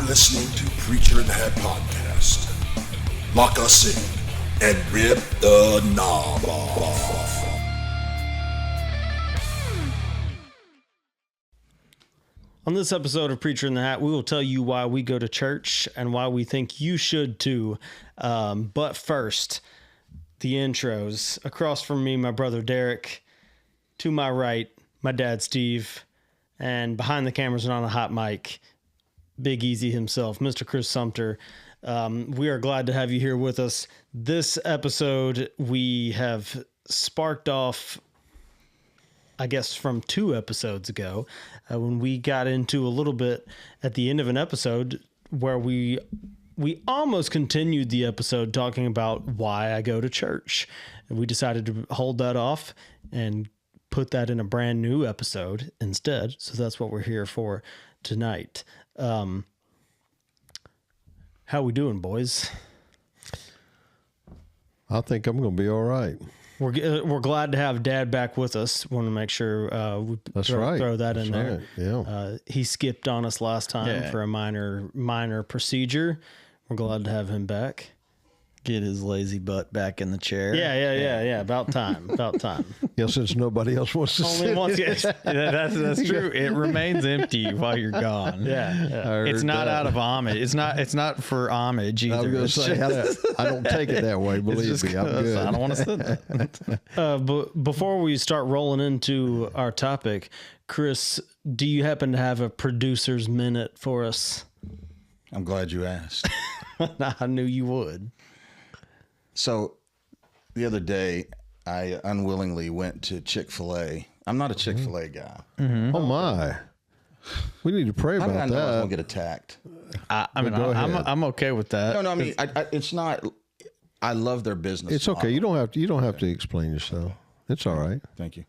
listening to Preacher in the Hat Podcast. Lock us in and rip the knob off. On this episode of Preacher in the Hat, we will tell you why we go to church and why we think you should too. But first, the intros. Across from me, my brother Derek. To my right, my dad Steve. And behind the cameras and on a hot mic, Big Easy himself, Mr. Chris Sumter. We are glad to have you here with us. This episode, we have sparked off, I guess, from 2 episodes ago, when we got into a little bit at the end of an episode where we almost continued the episode talking about why I go to church. And we decided to hold that off and put that in a brand new episode instead. So that's what we're here for tonight. How we doing, boys? I think I'm going to be all right. We're glad to have Dad back with us. Want to make sure we throw that in there. Right. Yeah. He skipped on us last time for a minor procedure. We're glad to have him back. Get his lazy butt back in the chair. Yeah. About time. Yeah, since nobody else wants to sit. That's true. It remains empty while you're gone. Yeah. It's not out of homage. It's not for homage either. I was going to say, I don't take it that way. Believe me, I'm good. I don't want to sit there. But before we start rolling into our topic, Chris, do you happen to have a producer's minute for us? I'm glad you asked. I knew you would. So the other day, I unwillingly went to Chick-fil-A. I'm not a Chick-fil-A guy. Mm-hmm. Oh, my. We need to pray How about did I know I was that. going to get attacked? I'm okay with that. No, I mean, it's not. I love their business. It's okay. model. You don't have to explain yourself. It's all right. Thank you.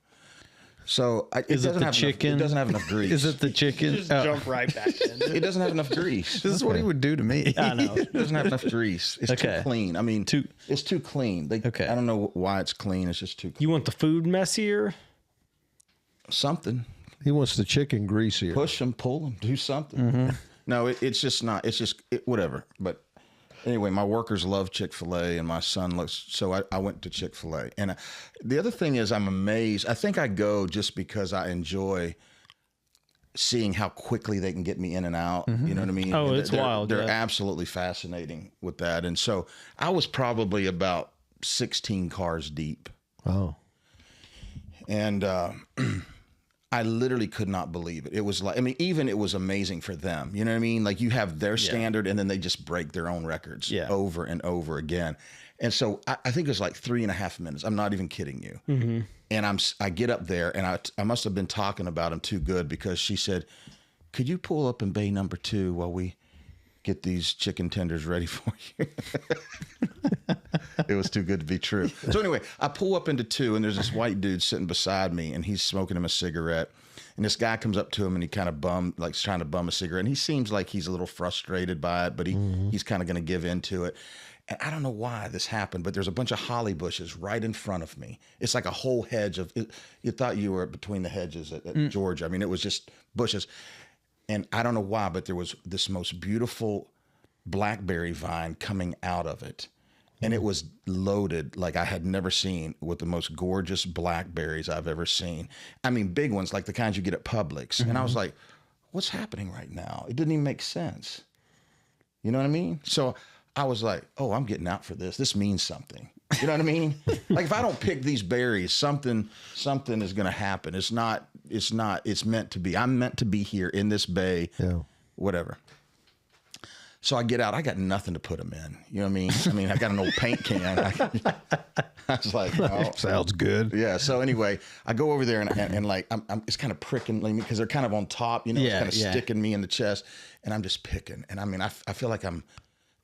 So Is it the chicken? It doesn't have enough grease. Is it the chicken? Just jump right back in. It doesn't have enough grease. This is what he would do to me. I know. It doesn't have enough grease. It's too clean. I mean, it's too clean. I don't know why it's clean. It's just too clean. You want the food messier? Something. He wants the chicken greasier. Push them, pull them, do something. No, it's just not. It's just whatever. But anyway, my workers love Chick-fil-A, and my son loves. So I went to Chick-fil-A, and the other thing is, I'm amazed. I think I go just because I enjoy seeing how quickly they can get me in and out. You know what I mean? Oh, And it's wild. They're yeah. absolutely fascinating with that, and so I was probably about 16 cars deep. Oh. And I literally could not believe it. It was like, I mean, even it was amazing for them. You know what I mean? Like you have their standard and then they just break their own records over and over again. And so I think it was like 3.5 minutes. I'm not even kidding you. Mm-hmm. And I get up there and I must have been talking about him too good because she said, could you pull up in bay number 2 while we get these chicken tenders ready for you? It was too good to be true. So anyway, I pull up into 2 and there's this white dude sitting beside me and he's smoking him a cigarette. And this guy comes up to him and he kind of trying to bum a cigarette. And he seems like he's a little frustrated by it, but he's kind of going to give into it. And I don't know why this happened, but there's a bunch of holly bushes right in front of me. It's like a whole hedge of it. You thought you were between the hedges at Georgia. I mean, it was just bushes. And I don't know why, but there was this most beautiful blackberry vine coming out of it. And it was loaded like I had never seen, with the most gorgeous blackberries I've ever seen. I mean, big ones like the kinds you get at Publix. And I was like, what's happening right now? It didn't even make sense. You know what I mean? So I was like, oh, I'm getting out for this. This means something. You know what I mean? Like if I don't pick these berries, something is going to happen. It's meant to be. I'm meant to be here in this bay, whatever. So I get out. I got nothing to put them in. You know what I mean? I got an old paint can. I was like, oh, Sounds good. yeah. So anyway, I go over there and like, it's kind of pricking me because they're kind of on top, you know, it's kind of sticking me in the chest, and I'm just picking. And I mean, I feel like I'm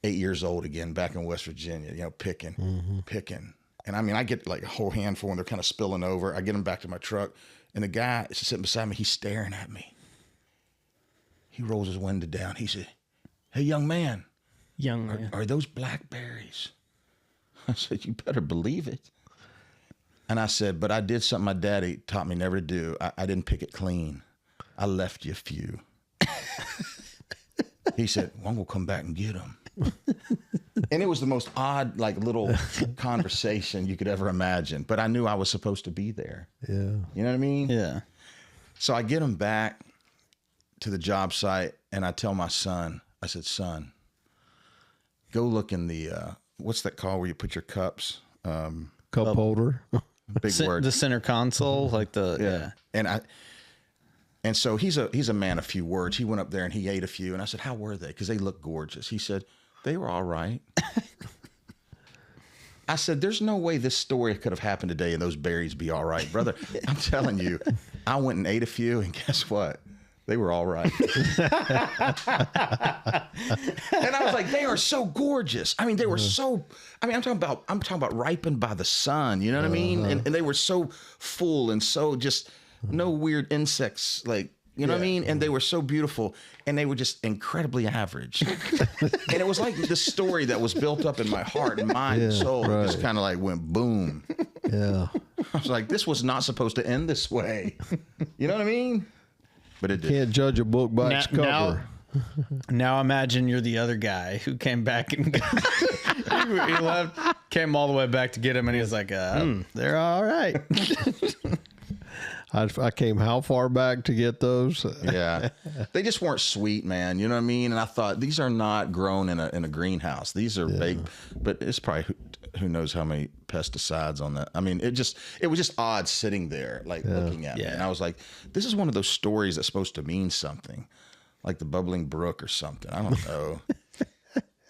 8 years old again, back in West Virginia, you know, picking. And I mean, I get like a whole handful and they're kind of spilling over. I get them back to my truck, and the guy is sitting beside me. He's staring at me. He rolls his window down. He said, hey, young man, are those blackberries? I said, you better believe it. And I said, but I did something my daddy taught me never to do. I didn't pick it clean. I left you a few. He said, well, I'm going to come back and get them. And it was the most odd, like, little conversation you could ever imagine. But I knew I was supposed to be there. Yeah. You know what I mean? Yeah. So I get him back to the job site, and I tell my son, I said, son, go look in the, what's that called where you put your cups? Cup holder. Big word. The center console, like the And so he's a man of few words. He went up there and he ate a few, and I said, how were they? Because they look gorgeous. He said, they were all right. I said, there's no way this story could have happened today and those berries be all right, brother. I'm telling you, I went and ate a few, and guess what? They were all right. And I was like, they are so gorgeous. I mean, they were so, I mean, I'm talking about ripened by the sun, you know what I mean? And they were so full and so just no weird insects, like, you know what I mean? And they were so beautiful, and they were just incredibly average. And it was like this story that was built up in my heart and mind and soul. Right. It just kind of like went boom. Yeah. I was like, this was not supposed to end this way. You know what I mean? But it did. Can't judge a book by its cover. Now imagine you're the other guy who came back and he left, came all the way back to get him, and he was like, they're all right. I came how far back to get those? Yeah. They just weren't sweet, man. You know what I mean? And I thought, these are not grown in a greenhouse. These are baked, but it's probably who knows how many pesticides on that. I mean, it was just odd sitting there, like looking at me. And I was like, this is one of those stories that's supposed to mean something, like the bubbling brook or something. I don't know.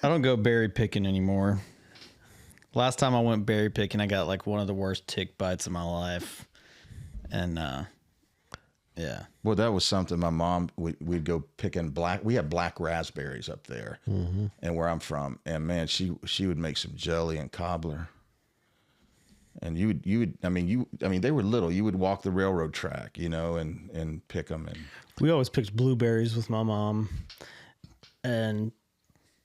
I don't go berry picking anymore. Last time I went berry picking, I got like one of the worst tick bites of my life. And, yeah. Well, that was something my mom, we'd go picking we have black raspberries up there and where I'm from. And man, she would make some jelly and cobbler. And they were little. You would walk the railroad track, you know, and pick them. And we always picked blueberries with my mom. And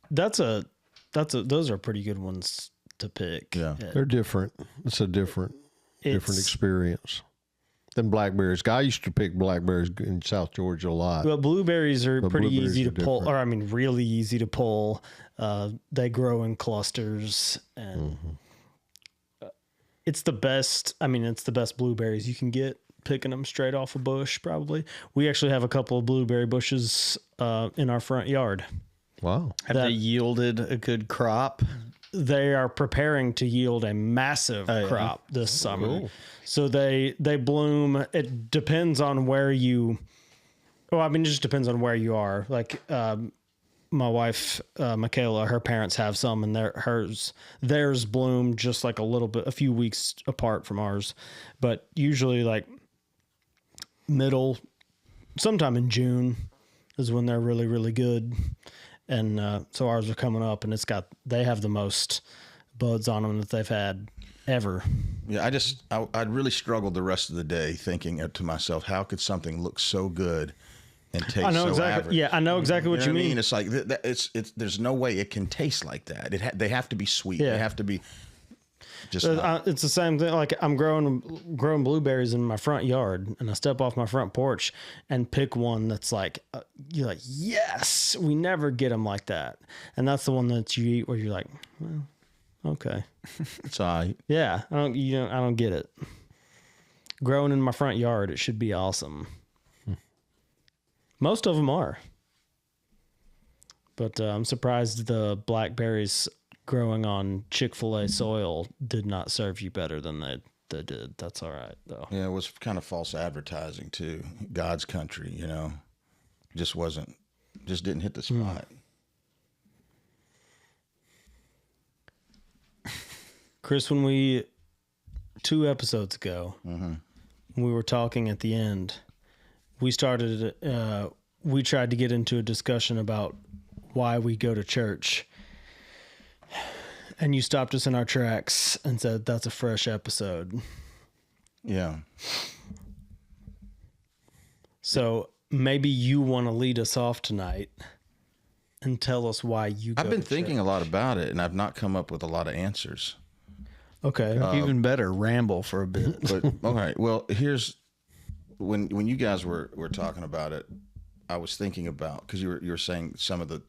those are pretty good ones to pick. Yeah. They're different. It's a different experience than blackberries. I used to pick blackberries in South Georgia a lot. Well, blueberries are pretty easy to pull, different. or I mean, really easy to pull. They grow in clusters, and it's the best. I mean, it's the best blueberries you can get picking them straight off a bush. Probably, we actually have a couple of blueberry bushes in our front yard. Wow! Have they yielded a good crop? They are preparing to yield a massive crop this summer. Cool. So they bloom. It depends on where you. Well, I mean, it just depends on where you are. Like my wife, Michaela, her parents have some, and theirs bloom just like a few weeks apart from ours. But usually, like sometime in June, is when they're really, really good. And so ours are coming up, and they have the most buds on them that they've had ever. Yeah, I'd really struggled the rest of the day thinking to myself, how could something look so good and taste so average? Yeah, I know exactly what you mean. I mean, it's like it's there's no way it can taste like that. They have to be sweet. Yeah. They have to be just. It's the same thing. Like I'm growing blueberries in my front yard, and I step off my front porch and pick one that's like you're like, yes, we never get them like that, and that's the one that you eat where you're like, well, okay, it's all right. Yeah, I don't get it. Growing in my front yard, it should be awesome. Most of them are, but I'm surprised the blackberries growing on Chick-fil-A soil did not serve you better than they did. That's all right, though. Yeah, it was kind of false advertising, too. God's country, you know, just didn't hit the spot. Chris, when 2 episodes ago, when we were talking at the end, we tried to get into a discussion about why we go to church. And you stopped us in our tracks and said, that's a fresh episode. Yeah. So maybe you want to lead us off tonight and tell us why you go I've been to thinking church. a lot about it, and I've not come up with a lot of answers. Okay. Even better, ramble for a bit. But all right. Well, here's when you guys were talking about it, I was thinking about, because you were saying some of the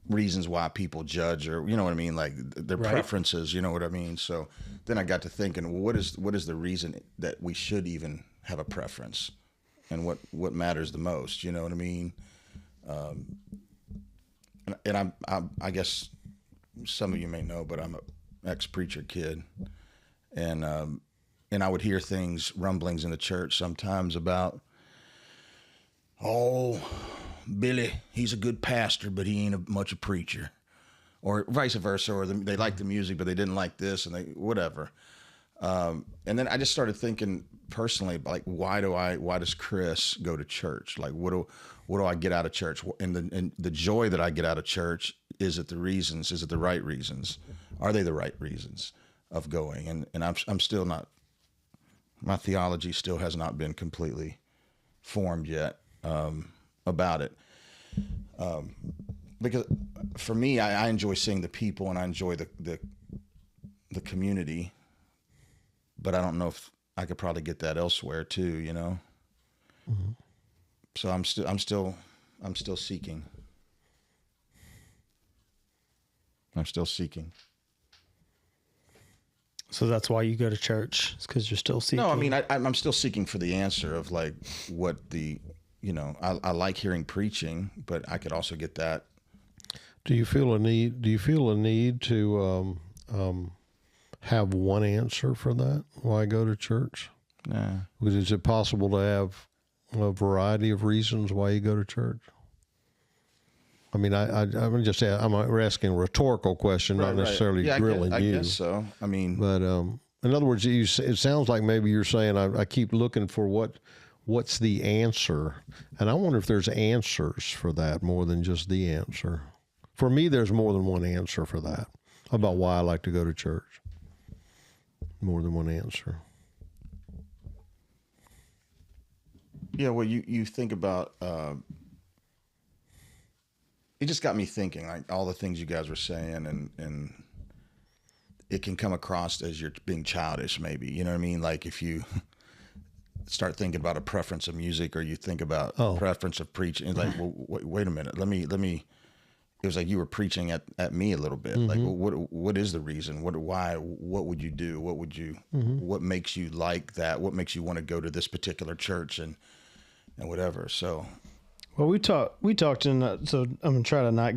reasons why people judge, or you know what I mean, like their preferences, you know what I mean. So then I got to thinking, well, what is the reason that we should even have a preference, and what matters the most, you know what I mean? And I guess some of you may know, but I'm an ex-preacher kid, and I would hear rumblings in the church sometimes about, oh, Billy, he's a good pastor, but he ain't much a preacher, or vice versa, or they like the music, but they didn't like this, and they whatever. And then I just started thinking personally, like, why does Chris go to church? Like, what do I get out of church? And the joy that I get out of church, is it the right reasons? Are they the right reasons of going? And I'm still not, my theology still has not been completely formed yet about it. Because for me, I enjoy seeing the people, and I enjoy the community, but I don't know if I could probably get that elsewhere too, you know? Mm-hmm. So I'm still seeking. I'm still seeking. So that's why you go to church? It's because you're still seeking? No, I mean, I'm still seeking for the answer of like what I like hearing preaching, but I could also get that. Do you feel a need to have one answer for that? Why go to church? Nah. Because is it possible to have a variety of reasons why you go to church? I mean, I'm asking a rhetorical question, not necessarily grilling you. I guess so. I mean, but in other words, it sounds like maybe you're saying I keep looking for what's the answer, and I wonder if there's answers for that more than just the answer. For me, there's more than one answer for that about why I like to go to church. More than one answer. Yeah, well, you think about. It just got me thinking, like all the things you guys were saying, and it can come across as you're being childish, maybe. You know what I mean? Like if you start thinking about a preference of music, or you think about preference of preaching, it's like, well, wait a minute, let me. It was like you were preaching at me a little bit. Mm-hmm. Like, well, what is the reason? Why? What would you do? What would you? Mm-hmm. What makes you like that? What makes you want to go to this particular church and whatever? So. Well, we talked in, so I'm going to try to not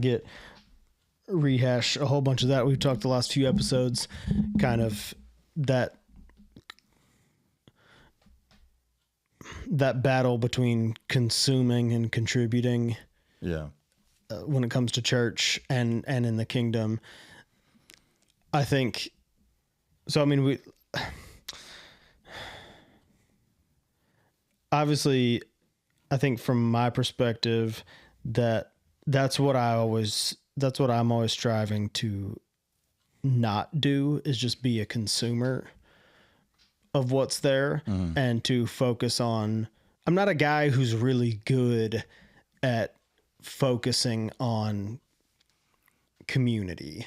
rehash a whole bunch of that. We've talked the last few episodes, kind of that battle between consuming and contributing. Yeah. When it comes to church and in the kingdom, I think, so, I mean, obviously, I think from my perspective that's what I'm always striving to not do, is just be a consumer of what's there, and to focus on, I'm not a guy who's really good at focusing on community.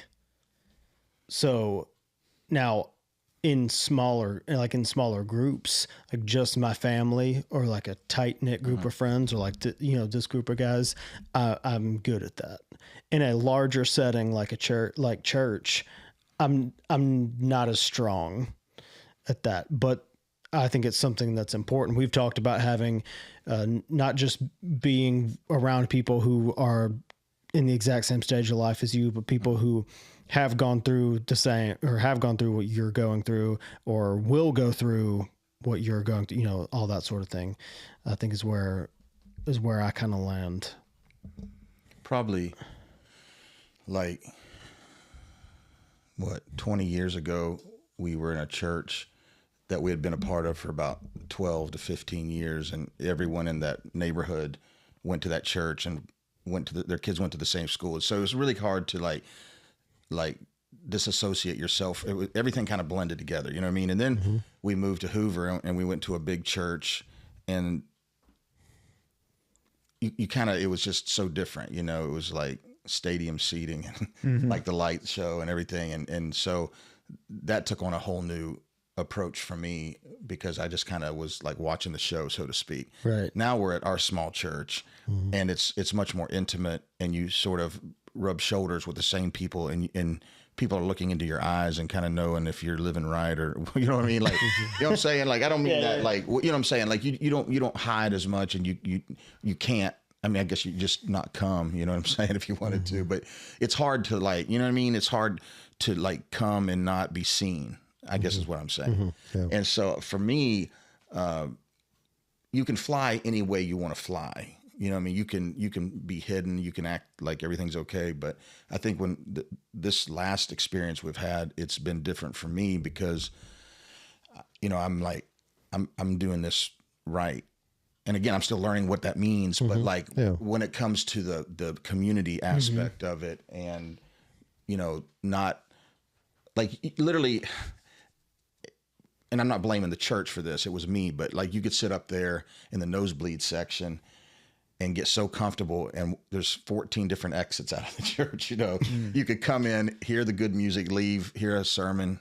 So now in smaller groups, like just my family, or like a tight knit group of friends, or like, this group of guys, I'm good at that. In a larger setting, like a church, I'm not as strong at that, but I think it's something that's important. We've talked about having, not just being around people who are in the exact same stage of life as you, but people who have gone through the same, or have gone through what you're going through, or will go through what you're going through, all that sort of thing, I think is where I kind of land. Probably like 20 years ago, we were in a church that we had been a part of for about 12 to 15 years. And everyone in that neighborhood went to that church, and their kids went to the same school. So it was really hard to like disassociate yourself. Everything kind of blended together, you know what I mean? And then we moved to Hoover, and we went to a big church, and you kind of, it was just so different, it was like stadium seating and like the light show and everything. And so that took on a whole new approach for me because I just kind of was like watching the show, so to speak. Right. Now we're at our small church, and it's much more intimate, and you sort of rub shoulders with the same people, and people are looking into your eyes and kind of knowing if you're living right, or you know what I mean, like you know what I'm saying. Like I don't mean that like you know what I'm saying. Like you don't hide as much, and you can't. I mean, I guess you just not come. You know what I'm saying if you wanted to, but it's hard to like you know what I mean. It's hard to like come and not be seen, I guess is what I'm saying. Yeah. And so for me, you can fly any way you want to fly. You know what I mean? You can be hidden, you can act like everything's okay. But I think when this last experience we've had, it's been different for me because, you know, I'm like, I'm doing this right. And again, I'm still learning what that means, but like when it comes to the community aspect of it and, you know, not like literally, and I'm not blaming the church for this, it was me, but like you could sit up there in the nosebleed section and get so comfortable, and there's 14 different exits out of the church, you know. You could come in, hear the good music, leave, hear a sermon,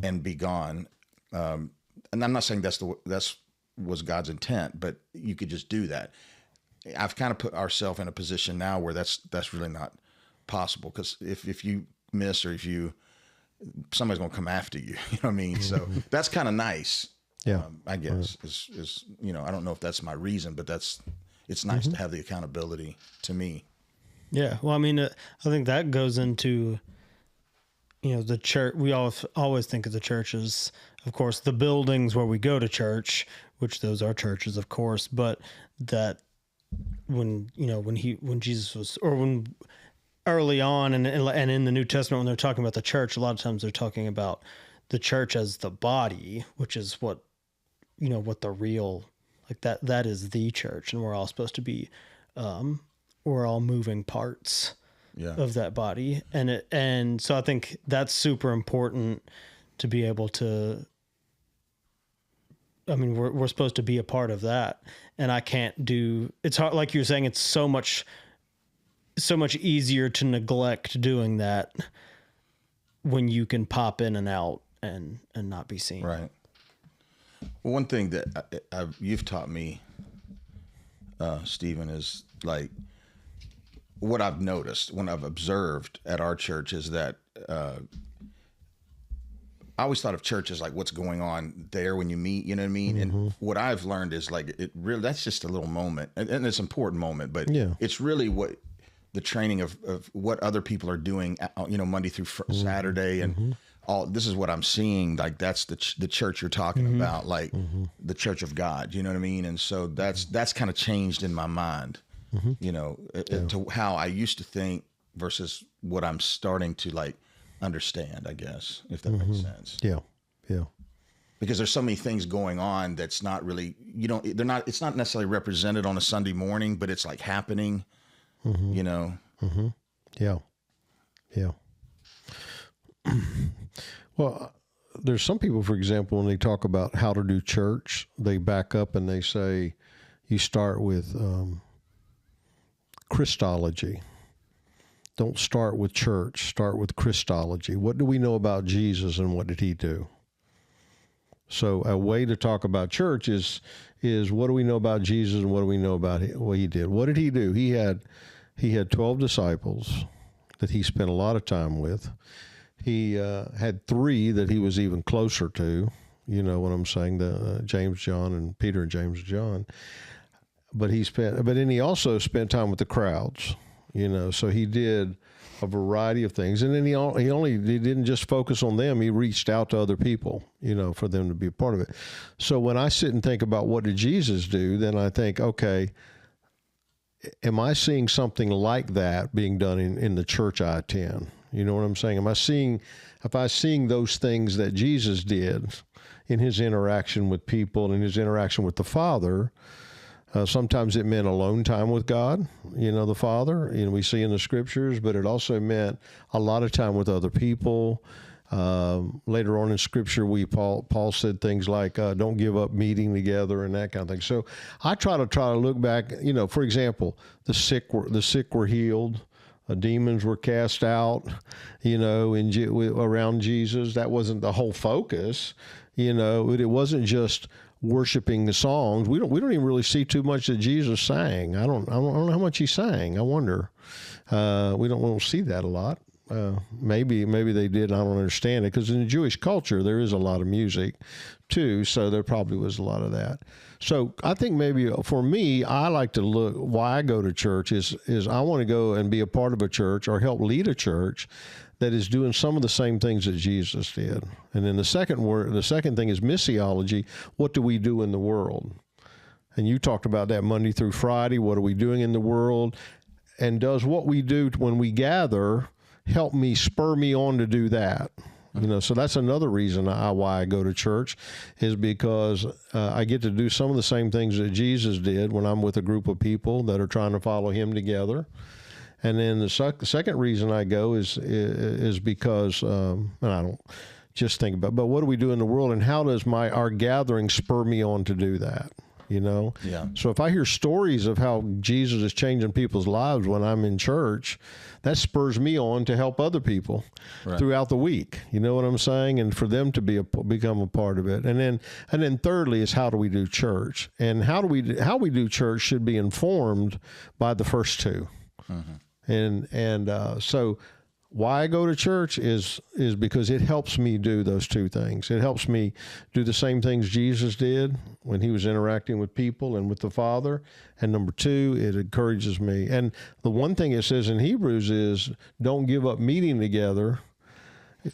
and be gone. And I'm not saying that's was God's intent, but you could just do that. I've kind of put ourselves in a position now where that's really not possible, because if you miss or if you somebody's gonna come after you, you know what I mean? So that's kind of nice. Yeah, I guess is you know, I don't know if that's my reason, but it's nice to have the accountability to me. Yeah, well, I mean, I think that goes into, you know, the church. We always think of the church as, of course, the buildings where we go to church, which those are churches, of course, but that when Jesus was, or when early on and in the New Testament, when they're talking about the church, a lot of times they're talking about the church as the body, which is what, you know, what the real, like that is the church, and we're all supposed to be, we're all moving parts of that body. And so I think that's super important to be able to, I mean, we're supposed to be a part of that, and I can't do, it's hard. Like you're saying, it's so much easier to neglect doing that when you can pop in and out and not be seen. Right. Well, one thing that you've taught me, Stephen, is like what I've noticed when I've observed at our church is that I always thought of church as like what's going on there when you meet, you know what I mean? And what I've learned is like it really, that's just a little moment, and it's an important moment, but it's really what the training of what other people are doing, you know, Monday through Saturday, and all this is what I'm seeing. Like that's the church you're talking about, like the church of God. You know what I mean? And so that's kind of changed in my mind, you know, to how I used to think versus what I'm starting to like understand, I guess, if that makes sense. Yeah. Yeah. Because there's so many things going on that's not really, it's not necessarily represented on a Sunday morning, but it's like happening, you know? Yeah. Yeah. Well, there's some people, for example, when they talk about how to do church, they back up and they say, you start with Christology. Don't start with church, start with Christology. What do we know about Jesus and what did he do? So a way to talk about church is what do we know about Jesus and what do we know about what he did? What did he do? He had 12 disciples that he spent a lot of time with. He had 3 that he was even closer to, you know what I'm saying, the James, John, and Peter and James and John. But then he also spent time with the crowds, you know, so he did a variety of things. And then he didn't just focus on them. He reached out to other people, you know, for them to be a part of it. So when I sit and think about what did Jesus do, then I think, okay, am I seeing something like that being done in the church I attend? You know what I'm saying? Am I seeing those things that Jesus did in his interaction with people and his interaction with the Father? Sometimes it meant alone time with God, you know, the Father, you know, we see in the scriptures, but it also meant a lot of time with other people. Later on in scripture, Paul said things like, don't give up meeting together and that kind of thing. So I try to look back, you know, for example, the sick were healed. Demons were cast out, you know, around Jesus. That wasn't the whole focus, You know, it wasn't just worshiping the songs. We don't even really see too much that Jesus sang. I don't know how much he sang. I wonder. We don't see that a lot. Maybe they did. I don't understand it, because in the Jewish culture there is a lot of music too, so there probably was a lot of that. So I think maybe for me, I like to look, why I go to church is I want to go and be a part of a church or help lead a church that is doing some of the same things that Jesus did. And then the second thing is missiology. What do we do in the world? And you talked about that Monday through Friday. What are we doing in the world? And does what we do when we gather help me, spur me on to do that? You know, so that's another reason why I go to church, is because I get to do some of the same things that Jesus did when I'm with a group of people that are trying to follow him together. And then the second reason I go is because, and I don't just think about, but what do we do in the world, and how does our gathering spur me on to do that? You know? Yeah. So if I hear stories of how Jesus is changing people's lives when I'm in church, that spurs me on to help other people throughout the week. You know what I'm saying? And for them to become a part of it. And then thirdly is, how do we do church? And how we do church should be informed by the first two. Mm-hmm. So why I go to church is because it helps me do those two things. It helps me do the same things Jesus did when he was interacting with people and with the Father. And number two, it encourages me. And the one thing it says in Hebrews is, don't give up meeting together.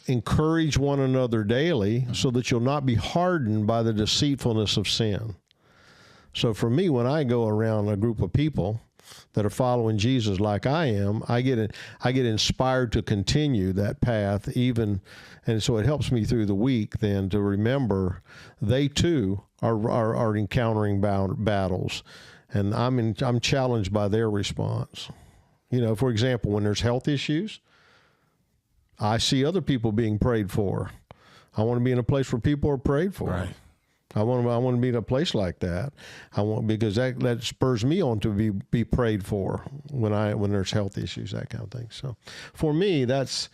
Encourage one another daily, so that you'll not be hardened by the deceitfulness of sin. So for me, when I go around a group of people that are following Jesus like I am, I get inspired to continue that path and so it helps me through the week then to remember they too are encountering battles, and I'm challenged by their response. You know, for example, when there's health issues, I see other people being prayed for. I want to be in a place where people are prayed for. Right. I want to be in a place like that. Because that spurs me on to be prayed for when there's health issues, that kind of thing. So for me, that's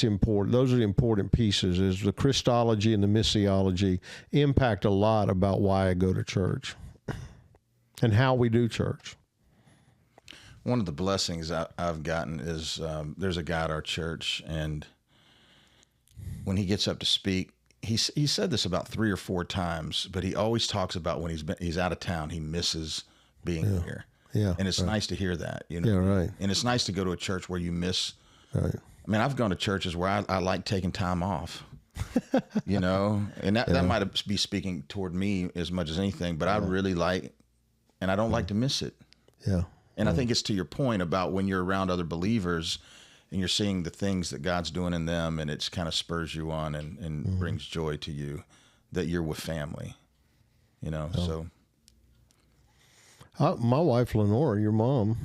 important. Those are the important pieces. Is the Christology and the missiology impact a lot about why I go to church and how we do church. One of the blessings I've gotten is there's a guy at our church, and when he gets up to speak, he said this about 3 or 4 times, but he always talks about when he's out of town, he misses being here. Yeah, and it's nice to hear that. You know, yeah, right. And it's nice to go to a church where you miss. Right. I mean, I've gone to churches where I like taking time off. You know, and that might be speaking toward me as much as anything, but I really like, and I don't like to miss it. Yeah. And I think it's to your point about when you're around other believers and you're seeing the things that God's doing in them, and it's kind of spurs you on and brings joy to you that you're with family, you know. So my wife, Lenore, your mom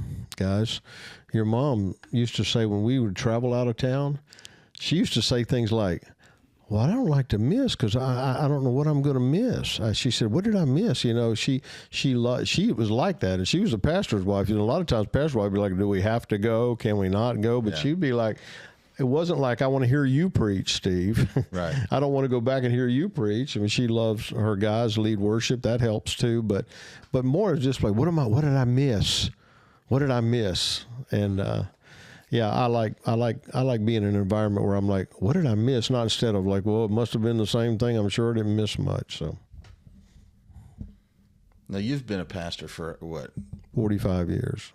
used to say when we would travel out of town, she used to say things like, well, I don't like to miss because I don't know what I'm going to miss. She said, what did I miss? You know, she was like that. And she was a pastor's wife. You know, a lot of times pastor's wife would be like, do we have to go? Can we not go? But she'd be like, it wasn't like, I want to hear you preach, Steve. Right. I don't want to go back and hear you preach. I mean, she loves her guys lead worship. That helps too. But more is just like, what did I miss? What did I miss? And, yeah, I like being in an environment where I'm like, what did I miss? Not instead of like, well, it must have been the same thing. I'm sure I didn't miss much. So now you've been a pastor for what? 45 years,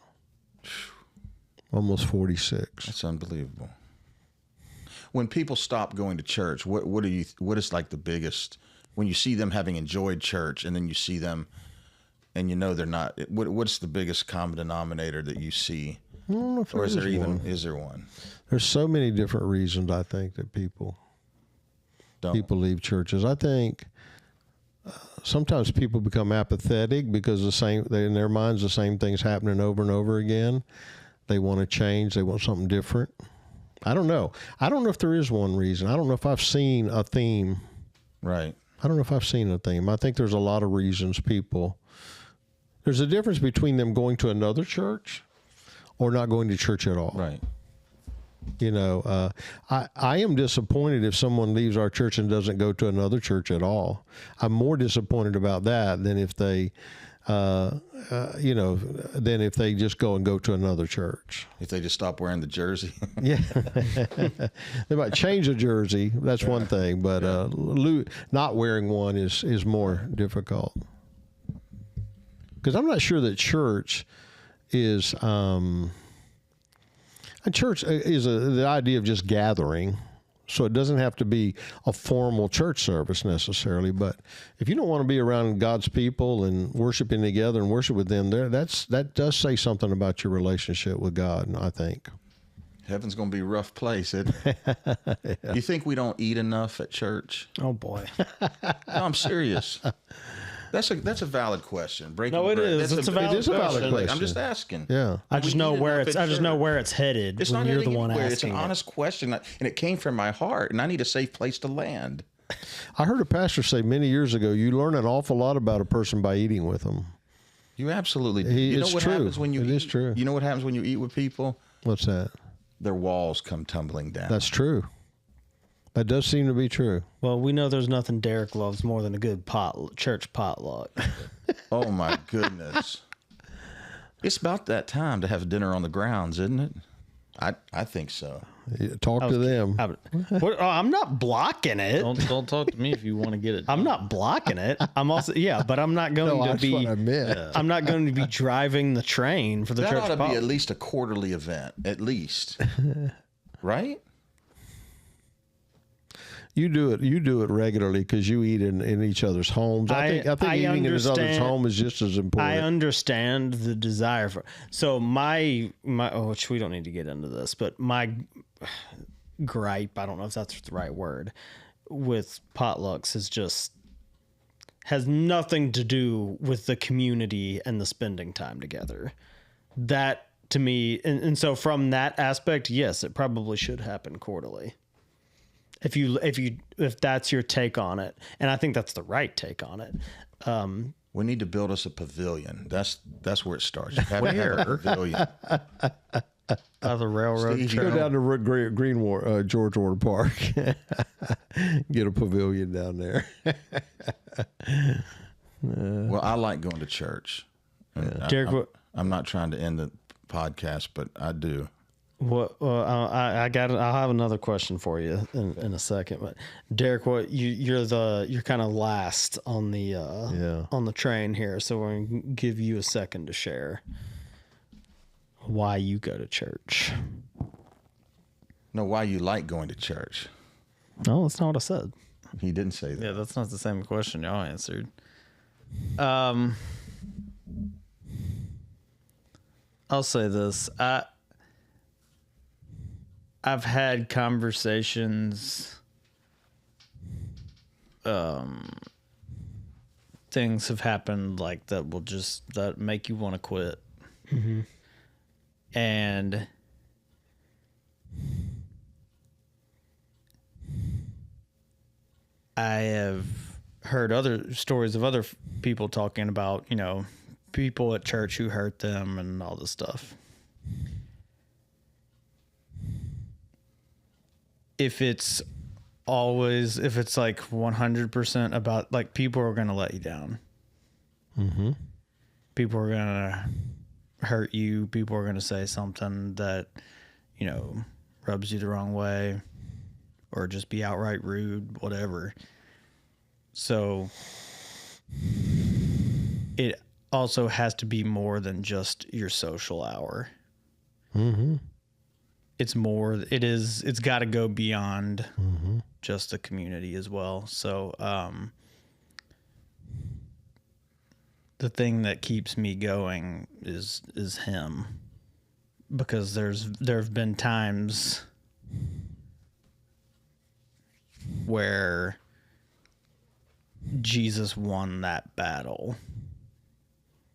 almost 46. That's unbelievable. When people stop going to church, what is like the biggest, when you see them having enjoyed church and then you see them and you know they're not, what's the biggest common denominator that you see? I don't know if or is there one? There's so many different reasons I think that people leave churches. I think sometimes people become apathetic because in their minds the same thing's happening over and over again. They want to change. They want something different. I don't know. I don't know if there is one reason. I don't know if I've seen a theme. Right. I don't know if I've seen a theme. I think there's a lot of reasons there's a difference between them going to another church or not going to church at all. Right. You know, I am disappointed if someone leaves our church and doesn't go to another church at all. I'm more disappointed about that than if they, than if they just go to another church. If they just stop wearing the jersey. Yeah. They might change a jersey. That's one thing, but not wearing one is more difficult. Because I'm not sure that church is... A church is the idea of just gathering, so it doesn't have to be a formal church service necessarily. But if you don't want to be around God's people and worshiping together and worship with them, that does say something about your relationship with God, I think. Heaven's going to be a rough place, isn't it? Yeah. You think we don't eat enough at church? Oh boy. No, I'm serious. That's a valid question. No, it is. It's a valid question. I'm just asking. Yeah. I just know where it's headed. It's when not you're heading the one anywhere. asking. It's an honest question, and it came from my heart, and I need a safe place to land. I heard a pastor say many years ago, you learn an awful lot about a person by eating with them. You absolutely do. You know what happens when you eat? It is true. You know what happens when you eat with people? What's that? Their walls come tumbling down. That's true. That does seem to be true. Well, we know there's nothing Derek loves more than a good church potluck. Oh my goodness! It's about that time to have dinner on the grounds, isn't it? I think so. Talk to them. I'm not blocking it. Don't talk to me if you want to get it. I'm not blocking it. I'm also but I'm not going to that's be. what I meant. I'm not going to be driving the train for the That church ought to potluck. be at least a quarterly event, at least, right? You do it regularly because you eat in each other's homes. I think eating in each other's home is just as important. I understand the desire for. So my which we don't need to get into this, but my gripe, I don't know if that's the right word, with potlucks has nothing to do with the community and the spending time together. That to me, and so from that aspect, yes, it probably should happen quarterly. If that's your take on it, and I think that's the right take on it. We need to build us a pavilion. That's where it starts. You have to have a pavilion. The railroad. Steve, Go down to George Ward Park. Get a pavilion down there. Well, I like going to church. Derek, I'm not trying to end the podcast, but I do. I'll have another question for you in a second, but Derek, you're kind of last on the train here, so we're gonna give you a second to share why you go to church. No, why you like going to church? No, that's not what I said. He didn't say that. Yeah, that's not the same question y'all answered. I'll say this. I've had conversations. Things have happened like that make you want to quit. Mm-hmm. And I have heard other stories of other people talking about, people at church who hurt them and all this stuff. If it's like 100% about, like, people are going to let you down. Mm-hmm. People are going to hurt you. People are going to say something that, rubs you the wrong way, or just be outright rude, whatever. So it also has to be more than just your social hour. Mm-hmm. It's got to go beyond just the community as well. So, the thing that keeps me going is him, because there have been times where Jesus won that battle,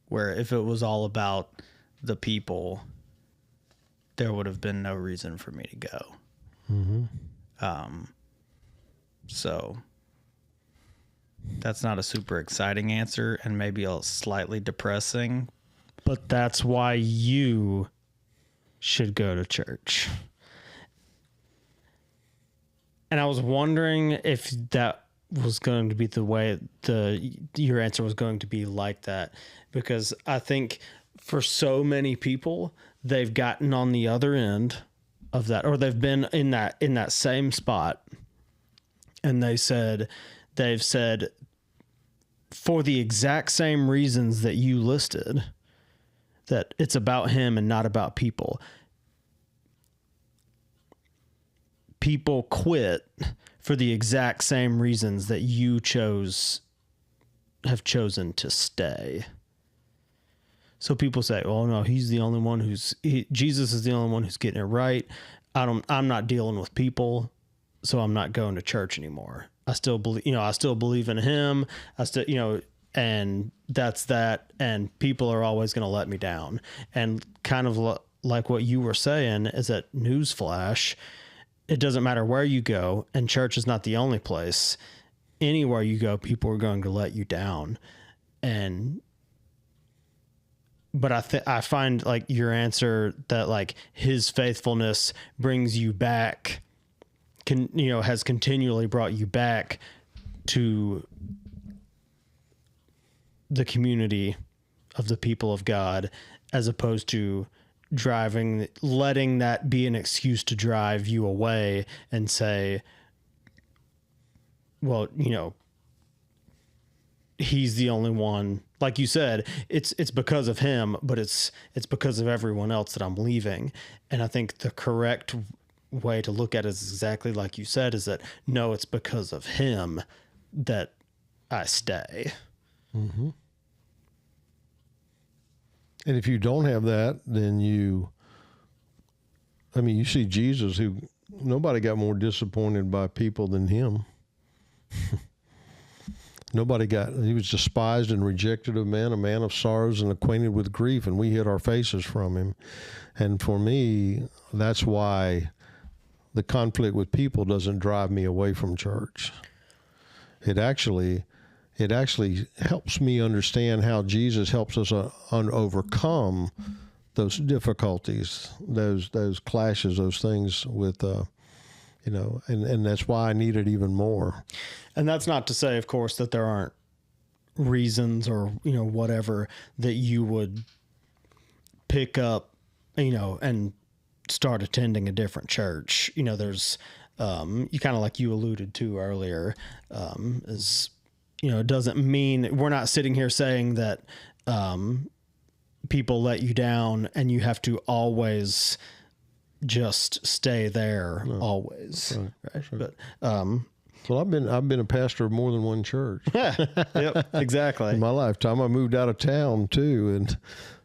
where if it was all about the people, there would have been no reason for me to go. Mm-hmm. So that's not a super exciting answer, and maybe a slightly depressing. But that's why you should go to church. And I was wondering if that was going to be the way your answer was going to be like that, because I think for so many people, they've gotten on the other end of that, or they've been in that same spot, and they've said for the exact same reasons that you listed, that it's about him and not about people. People quit for the exact same reasons that you have chosen to stay. So people say, "Oh no, he's the only one Jesus is the only one who's getting it right. I'm not dealing with people, so I'm not going to church anymore. I still believe in him. And that's that. And people are always going to let me down." And kind of like what you were saying is that, newsflash, it doesn't matter where you go, and church is not the only place. Anywhere you go, people are going to let you down. But I find like your answer that like his faithfulness brings you back, has continually brought you back to the community of the people of God, as opposed to letting that be an excuse to drive you away and say, well, he's the only one. Like you said, it's because of him, but it's because of everyone else that I'm leaving. And I think the correct way to look at it is exactly like you said, is that no, it's because of him that I stay. Mm-hmm. And if you don't have that, then you see Jesus, who nobody got more disappointed by people than him. He was despised and rejected of men, a man of sorrows and acquainted with grief, and we hid our faces from him. And for me, that's why the conflict with people doesn't drive me away from church. It actually helps me understand how Jesus helps us overcome those difficulties, those clashes, those things with, and that's why I need it even more. And that's not to say, of course, that there aren't reasons or, whatever that you would pick up, and start attending a different church. There's, you kind of like you alluded to earlier, is, it doesn't mean we're not sitting here saying that, people let you down and you have to always just stay there always. Right. But, well, I've been a pastor of more than one church. Yep, exactly. In my lifetime, I moved out of town too, and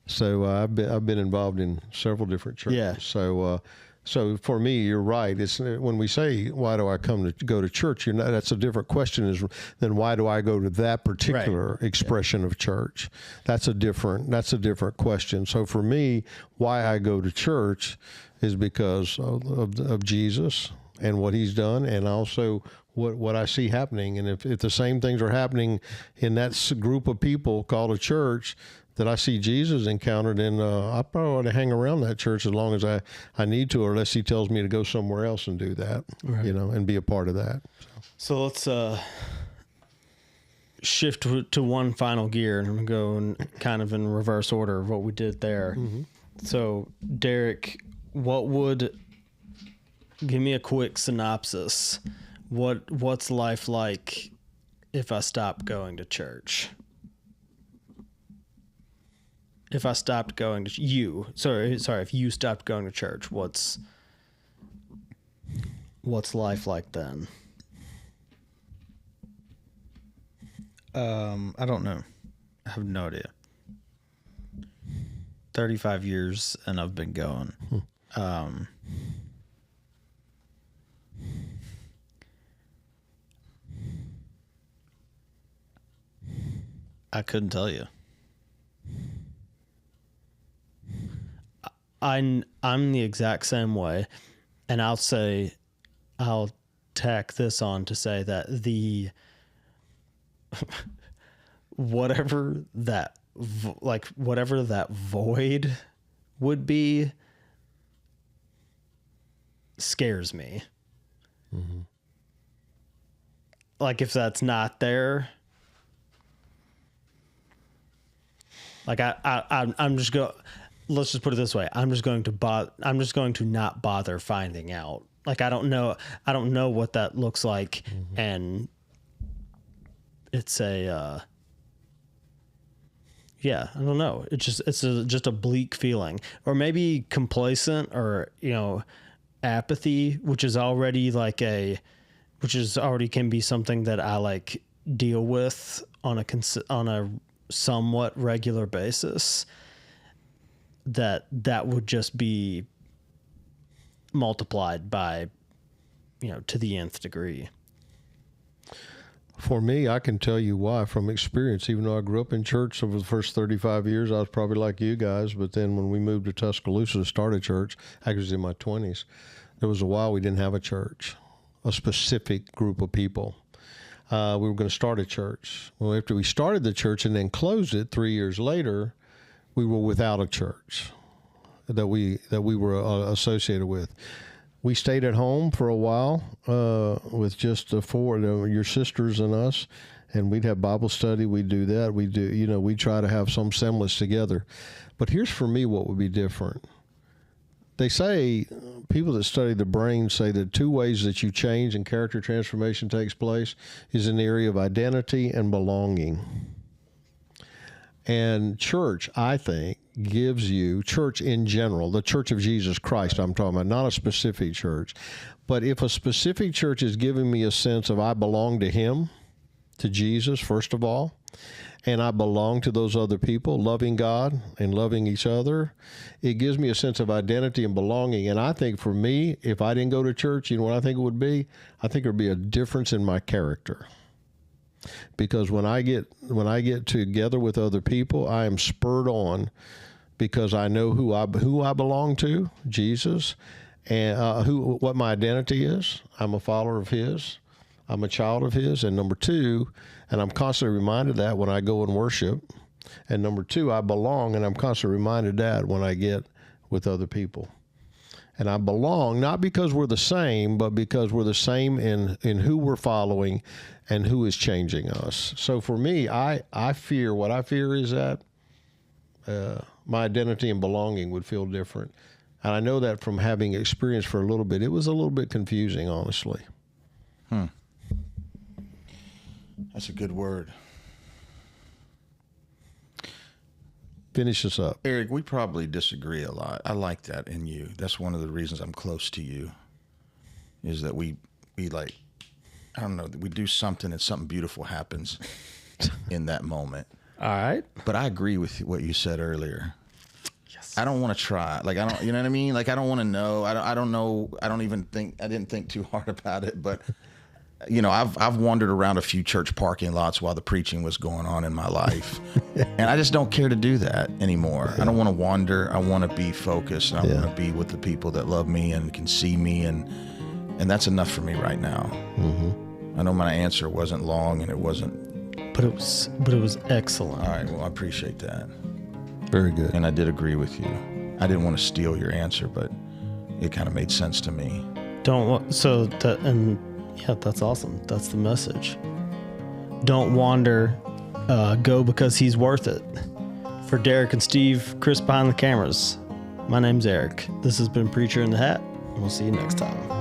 so I've been involved in several different churches. Yeah. So for me, you're right. It's when we say, "Why do I go to church?" That's a different question than why do I go to that particular expression of church? That's a different question. So for me, why I go to church is because of Jesus and what he's done, and also what I see happening. And if the same things are happening in that group of people called a church that I see Jesus encountered, and I probably ought to hang around that church as long as I need to, or unless he tells me to go somewhere else and do that, and be a part of that. So let's shift to one final gear and go kind of in reverse order of what we did there. Mm-hmm. So Derek, give me a quick synopsis. What's life like if I stop going to church? If I stopped going to if you stopped going to church, what's life like then? I don't know. I have no idea. 35 years and I've been going. I couldn't tell you. I'm the exact same way, and I'll tack this on to say that whatever that void would be scares me. Mm-hmm. like if that's not there, like I'm just let's just put it this way. I'm just going to not bother finding out. Like, I don't know what that looks like. Mm-hmm. And it's I don't know. It's just a bleak feeling, or maybe complacent, or, apathy, which is already can be something that I like deal with on a somewhat regular basis. That would just be multiplied by, to the nth degree. For me, I can tell you why from experience. Even though I grew up in church over the first 35 years, I was probably like you guys. But then when we moved to Tuscaloosa to start a church, I was in my 20s, there was a while we didn't have a church, a specific group of people. We were going to start a church. Well, after we started the church and then closed it 3 years later, we were without a church that we were associated with. We stayed at home for a while with just the four, your sisters and us, and we'd have Bible study. We'd do that. We try to have some semblance together. But here's for me what would be different. They say, people that study the brain say that two ways that you change and character transformation takes place is in the area of identity and belonging. And church, I think, gives you, church in general, the Church of Jesus Christ I'm talking about, not a specific church. But if a specific church is giving me a sense of I belong to him, to Jesus, first of all, and I belong to those other people, loving God and loving each other, it gives me a sense of identity and belonging. And I think for me, if I didn't go to church, you know what I think it would be? I think it would be a difference in my character. Because when I get together with other people, I am spurred on because I know who I belong to, Jesus, and what my identity is. I'm a follower of his. I'm a child of his. And number two, and I'm constantly reminded that when I go and worship. And number two, I belong, and I'm constantly reminded that when I get with other people. And I belong not because we're the same, but because we're the same in who we're following and who is changing us. So for me, what I fear is that my identity and belonging would feel different. And I know that from having experience for a little bit. It was a little bit confusing, honestly. That's a good word. Finish this up. Eric, we probably disagree a lot. I like that in you. That's one of the reasons I'm close to you, is that we like, I don't know, we do something and something beautiful happens in that moment. All right. But I agree with what you said earlier. Yes. I don't want to try. Like, I don't, you know what I mean? Like, I don't want to know. I don't know. I didn't think too hard about it, but I've wandered around a few church parking lots while the preaching was going on in my life. And I just don't care to do that anymore. Yeah. I don't want to wander. I want to be focused. I want to be with the people that love me and can see me. And that's enough for me right now. Mm-hmm. I know my answer wasn't long and it wasn't. But it was excellent. All right. Well, I appreciate that. Very good. And I did agree with you. I didn't want to steal your answer, but it kind of made sense to me. Yeah, that's awesome. That's the message. Don't wander. Go because he's worth it. For Derek and Steve, Chris behind the cameras, my name's Eric. This has been Preacher in the Hat. We'll see you next time.